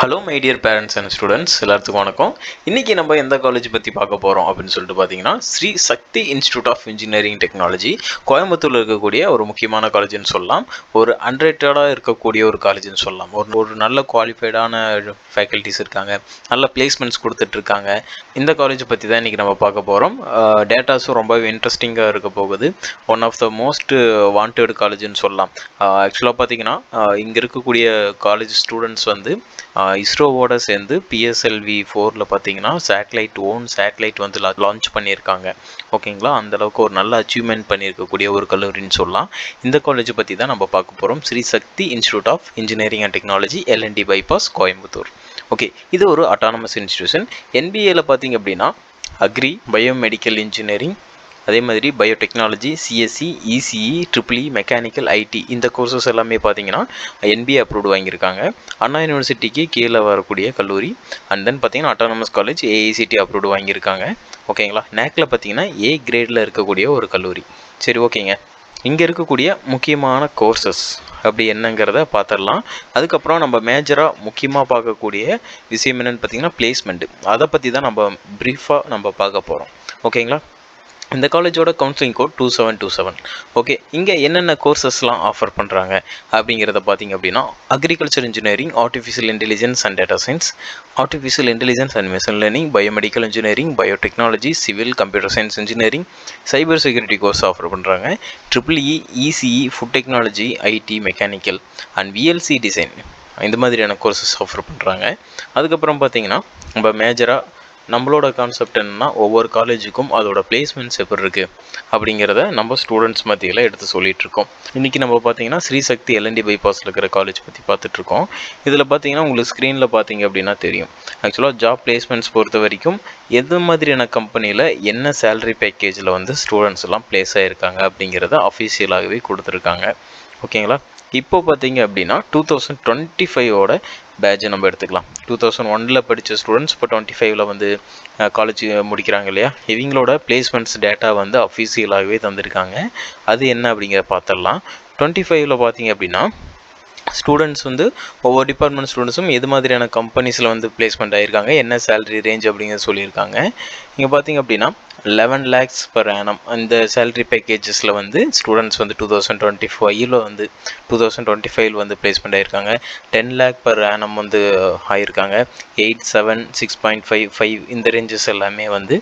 Hello my dear parents and students, எல்லாத்துக்கும் வணக்கம். இன்றைக்கி நம்ம எந்த காலேஜ் பற்றி பார்க்க போகிறோம் அப்படின்னு சொல்லிட்டு பார்த்தீங்கன்னா, Sri Sakthi institute of engineering technology கோயம்புத்தூரில் இருக்கக்கூடிய ஒரு முக்கியமான காலேஜ்னு சொல்லலாம். ஒரு அன்ரேட்டடாக இருக்கக்கூடிய ஒரு காலேஜ்னு சொல்லலாம். ஒரு நல்ல குவாலிஃபைடான ஃபேக்கல்ட்டிஸ் இருக்காங்க, நல்ல பிளேஸ்மெண்ட்ஸ் கொடுத்துட்ருக்காங்க. இந்த காலேஜ் பற்றி தான் இன்றைக்கி நம்ம பார்க்க போகிறோம். டேட்டாஸும் ரொம்பவே இன்ட்ரெஸ்டிங்காக இருக்க போகுது. One of the most wanted காலேஜ்னு சொல்லலாம். ஆக்சுவலாக பார்த்தீங்கன்னா, இங்கே இருக்கக்கூடிய காலேஜ் ஸ்டூடெண்ட்ஸ் வந்து இஸ்ரோவோட சேர்ந்து பிஎஸ்எல்வி 4ல் பார்த்தீங்கன்னா சேட்டலைட் வந்து லான்ச் பண்ணியிருக்காங்க. ஓகேங்களா, அந்தளவுக்கு ஒரு நல்ல அச்சீவ்மெண்ட் பண்ணியிருக்கக்கூடிய ஒரு கல்லூரின்னு சொல்லலாம். இந்த காலேஜ் பற்றி தான் நம்ம பார்க்க போகிறோம். Sri Sakthi institute of engineering and technology, LND bypass, Coimbatore. Okay, இது ஒரு அட்டானமஸ் இன்ஸ்டிடியூஷன். என்பிஏல பார்த்தீங்க அப்படின்னா அக்ரி, பயோமெடிக்கல் இன்ஜினியரிங், அதே மாதிரி biotechnology, CSE, ECE, triple E, mechanical, IT இந்த கோர்சஸ் எல்லாமே பார்த்தீங்கன்னா என்பிஏ அப்ரூவ்டு வாங்கியிருக்காங்க. அண்ணா யூனிவர்சிட்டிக்கு கீழே வரக்கூடிய கல்லூரி. அண்ட் தென் பார்த்தீங்கன்னா அட்டானமஸ் காலேஜ் ஏஐசிடி அப்ரூவ்டு வாங்கியிருக்காங்க. ஓகேங்களா, நேக்கில் பார்த்தீங்கன்னா ஏ கிரேடில் இருக்கக்கூடிய ஒரு கல்லூரி. சரி, ஓகேங்க. இங்கே இருக்கக்கூடிய முக்கியமான கோர்சஸ் அப்படி என்னங்கிறத பார்த்துடலாம். அதுக்கப்புறம் நம்ம மேஜராக முக்கியமாக பார்க்கக்கூடிய விஷயம் என்னென்னு பார்த்தீங்கன்னா பிளேஸ்மெண்ட்டு. அதை பற்றி தான் நம்ம ப்ரீஃபாக நம்ம பார்க்க போகிறோம். ஓகேங்களா, இந்த காலேஜோட கவுன்சிலிங் கோட் 2727. ஓகே, இங்கே என்னென்ன கோர்சஸ்லாம் ஆஃபர் பண்ணுறாங்க அப்படிங்கிறத பார்த்திங்க அப்படின்னா, agriculture engineering, artificial intelligence and data science, artificial intelligence and machine learning, biomedical engineering, biotechnology, civil, computer science engineering, cyber security course offer பண்ணுறாங்க. Triple E, ECE, food technology, IT, mechanical and VLSI design இந்த மாதிரியான courses offer பண்ணுறாங்க. அதுக்கப்புறம் பார்த்திங்கன்னா நம்ம மேஜராக நம்மளோட concept என்னென்னா, ஒவ்வொரு காலேஜுக்கும் அதோட பிளேஸ்மெண்ட்ஸ் எப்படி இருக்குது அப்படிங்கிறத நம்ம ஸ்டூடெண்ட்ஸ் மத்தியில் எடுத்து சொல்லிகிட்ருக்கோம். இன்றைக்கி நம்ம பார்த்தீங்கன்னா ஸ்ரீ சக்தி LND பைபாஸில் இருக்கிற காலேஜ் பற்றி பார்த்துட்ருக்கோம். இதில் பார்த்தீங்கன்னா உங்களுக்கு ஸ்க்ரீனில் பார்த்தீங்க அப்படின்னா தெரியும். ஆக்சுவலாக ஜாப் பிளேஸ்மெண்ட்ஸ் பொறுத்த வரைக்கும் எது மாதிரியான கம்பெனியில் என்ன சேலரி பேக்கேஜில் வந்து ஸ்டூடெண்ட்ஸ் எல்லாம் பிளேஸ் ஆகிருக்காங்க அப்படிங்கிறத அஃபீஷியலாகவே கொடுத்துருக்காங்க. ஓகேங்களா, இப்போ பார்த்தீங்க அப்படின்னா 2025ஓட பேட்சை நம்ம எடுத்துக்கலாம். 2001 படித்த ஸ்டூடெண்ட்ஸ் இப்போ 25ல் வந்து காலேஜ் முடிக்கிறாங்க இல்லையா, இவங்களோட பிளேஸ்மெண்ட்ஸ் டேட்டா வந்து அஃபீஷியலாகவே தந்திருக்காங்க. அது என்ன அப்படிங்கிறத பார்த்துடலாம். 25ல் பார்த்தீங்க அப்படின்னா ஸ்டூடெண்ட்ஸ் வந்து ஒவ்வொரு டிபார்ட்மெண்ட் ஸ்டூடெண்ட்ஸும் எது மாதிரியான கம்பெனிஸில் வந்து பிளேஸ்மெண்ட் ஆகியிருக்காங்க, என்ன சேலரி ரேஞ்ச் அப்படிங்கிறத சொல்லியிருக்காங்க. இங்கே பார்த்தீங்க அப்படின்னா 11 lakhs per annum அந்த சேலரி பேக்கேஜஸில் வந்து ஸ்டூடெண்ட்ஸ் வந்து 2025 வந்து பிளேஸ்மெண்ட் ஆகியிருக்காங்க. 10 lakh per annum வந்து ஆகியிருக்காங்க. 8, 7, 6.55 இந்த ரேஞ்சஸ் எல்லாமே வந்து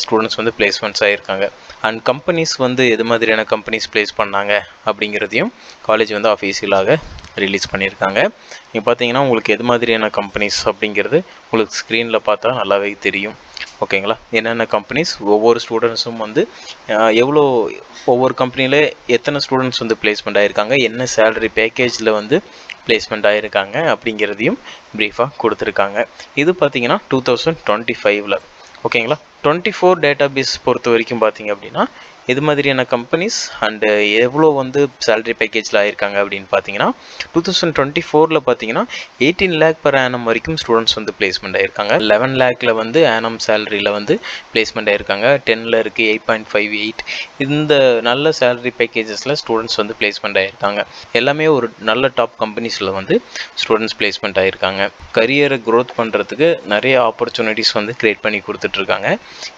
ஸ்டூடெண்ட்ஸ் வந்து பிளேஸ்மெண்ட்ஸ் ஆகியிருக்காங்க. அண்ட் கம்பெனிஸ் வந்து எது மாதிரியான கம்பெனிஸ் பிளேஸ் பண்ணாங்க அப்படிங்கிறதையும் காலேஜ் வந்து அஃபீஷியலாக ரிலீஸ் பண்ணியிருக்காங்க. நீங்கள் பார்த்தீங்கன்னா உங்களுக்கு எது மாதிரியான கம்பெனிஸ் அப்படிங்கிறது உங்களுக்கு ஸ்க்ரீனில் பார்த்தா நல்லாவே தெரியும். ஓகேங்களா, என்னென்ன கம்பெனிஸ், ஒவ்வொரு ஸ்டூடெண்ட்ஸும் வந்து எவ்வளோ, ஒவ்வொரு கம்பெனியில் எத்தனை ஸ்டூடெண்ட்ஸ் வந்து பிளேஸ்மெண்ட் ஆகியிருக்காங்க, என்ன சேலரி பேக்கேஜில் வந்து பிளேஸ்மெண்ட் ஆகியிருக்காங்க அப்படிங்கிறதையும் ப்ரீஃபாக கொடுத்துருக்காங்க. இது பார்த்தீங்கன்னா 2025ல். ஓகேங்களா, 24 டேட்டாபேஸ் பொறுத்த வரைக்கும் பார்த்தீங்க அப்படின்னா எது மாதிரியான கம்பெனிஸ் அண்டு எவ்வளோ வந்து சேலரி பேக்கேஜில் ஆகியிருக்காங்க அப்படின்னு பார்த்தீங்கன்னா 2024ல் பார்த்தீங்கன்னா 18 lakh per annum வரைக்கும் ஸ்டூடெண்ட்ஸ் வந்து பிளேஸ்மெண்ட் ஆகியிருக்காங்க. 11 lakhல வந்து ஆனம் சேலரியில் வந்து பிளேஸ்மெண்ட் ஆகியிருக்காங்க. 10ல் இருக்குது 8.58. இந்த நல்ல சேலரி பேக்கேஜஸில் ஸ்டூடெண்ட்ஸ் வந்து பிளேஸ்மெண்ட் ஆகியிருக்காங்க. எல்லாமே ஒரு நல்ல டாப் கம்பெனிஸில் வந்து ஸ்டூடெண்ட்ஸ் பிளேஸ்மெண்ட் ஆகியிருக்காங்க. கரியரை க்ரோத் பண்ணுறதுக்கு நிறைய ஆப்பர்ச்சுனிட்டிஸ் வந்து க்ரியேட் பண்ணி கொடுத்துட்ருக்காங்க.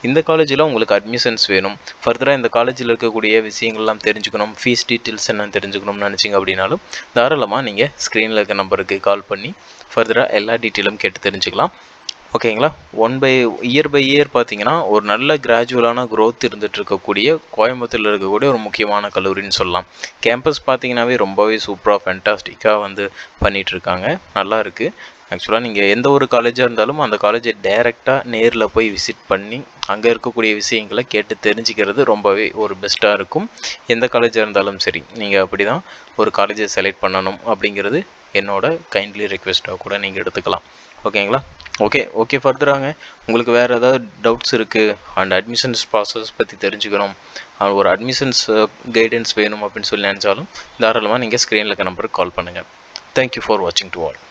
இந்த காலேஜில் உங்களுக்கு அட்மிஷன்ஸ் வேணும், ஃபர்தராக இந்த காலேஜில் இருக்கக்கூடிய விஷயங்கள்லாம் தெரிஞ்சுக்கணும், ஃபீஸ் டீட்டெயில்ஸ் என்னன்னு தெரிஞ்சுக்கணும்னு நினச்சிங்க அப்படின்னாலும் தாராளமாக நீங்கள் ஸ்க்ரீனில் இருக்க நம்பருக்கு கால் பண்ணி ஃபர்தராக எல்லா டீட்டெயிலும் கேட்டு தெரிஞ்சுக்கலாம். ஓகேங்களா, இயர் பை இயர் பார்த்தீங்கன்னா ஒரு நல்ல கிராஜுவலான க்ரோத் இருந்துகிட்டு இருக்கக்கூடிய கோயம்புத்தூரில் இருக்கக்கூடிய ஒரு முக்கியமான கல்லூரின்னு சொல்லலாம். கேம்பஸ் பார்த்தீங்கன்னாவே ரொம்பவே சூப்பராக ஃபேண்டாஸ்டிக்காக வந்து பண்ணிகிட்ருக்காங்க, நல்லா இருக்குது. ஆக்சுவலாக நீங்கள் எந்த ஒரு காலேஜாக இருந்தாலும் அந்த காலேஜை டைரெக்டாக நேரில் போய் விசிட் பண்ணி அங்கே இருக்கக்கூடிய விஷயங்களை கேட்டு தெரிஞ்சுக்கிறது ரொம்பவே ஒரு பெஸ்ட்டாக இருக்கும். எந்த காலேஜாக இருந்தாலும் சரி, நீங்கள் அப்படி தான் ஒரு காலேஜை செலக்ட் பண்ணணும் அப்படிங்கிறது என்னோட கைண்ட்லி ரெக்வெஸ்ட்டாக கூட நீங்கள் எடுத்துக்கலாம். ஓகேங்களா, ஓகே ஃபர்தராங்க உங்களுக்கு வேறு ஏதாவது டவுட்ஸ் இருக்குது அண்ட் அட்மிஷன்ஸ் ப்ராசஸ் பற்றி தெரிஞ்சுக்கணும், ஒரு அட்மிஷன்ஸ் கைடன்ஸ் வேணும் அப்படின்னு சொல்லி நினச்சாலும் தாராளமாக நீங்கள் ஸ்க்ரீனில் இருக்க நம்பருக்கு கால் பண்ணுங்கள். தேங்க்யூ ஃபார் வாட்சிங் டு ஆல்.